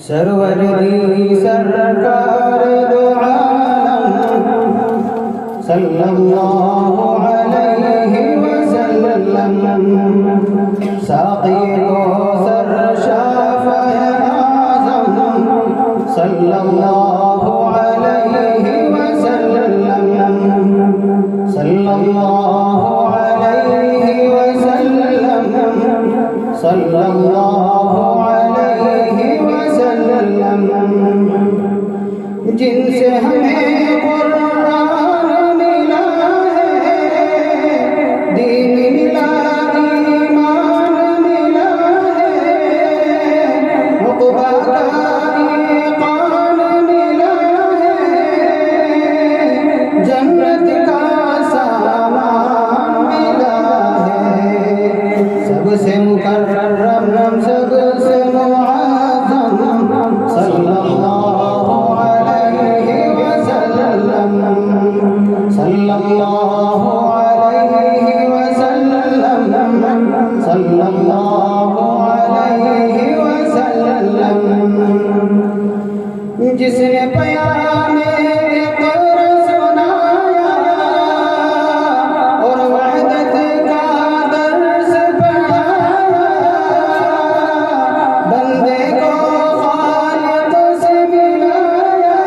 सरवरी सरकार दो आलम सल्लल्लाहु अलैहि वसल्लम साक़ी को सर शाफ़े आज़म सल्लल्लाहु अलैहि वसल्लम सल्लल्लाहु अलैहि वसल्लम सल्लल्लाहु अलैहि वसल्लम जिनसे हमें कुरान मिला है, दीन मिला, ईमान मिला है, उक़बा का ईक़ान मिला है, जन्नत का सामान मिला है। सबसे मुकर्रम सबसे मुअज़्ज़म सल्लल्लाहु अलैहि वसल्लम सल्लल्लाहु अलैहि वसल्लम सल्लल्लाहु अलैहि वसल्लम जिसने पयामे इक़रा सुनाया और वहदत का दर्स पढ़ाया, बंदे को खालिक से मिलाया,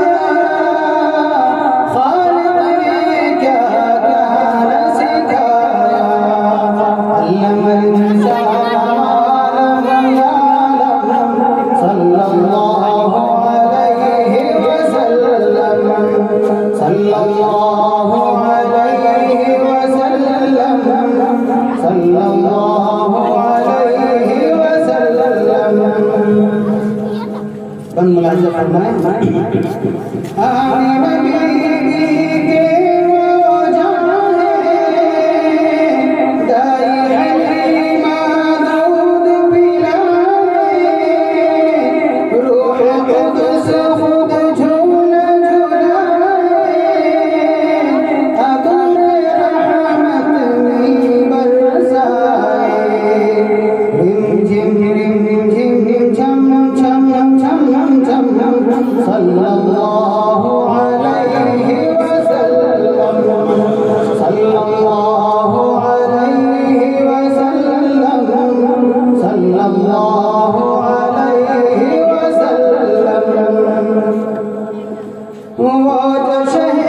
खालिक ने क्या क्या न सिखाया, अल्लमल इंसान मा लम यअलम सल्लल्लाहु अलैहि वसल्लम सल्लल्लाहु अलैहि वसल्लम सल्लल्लाहु अलैहि वसल्लम। बन मुलाज़ा फरमाएं। आमीन।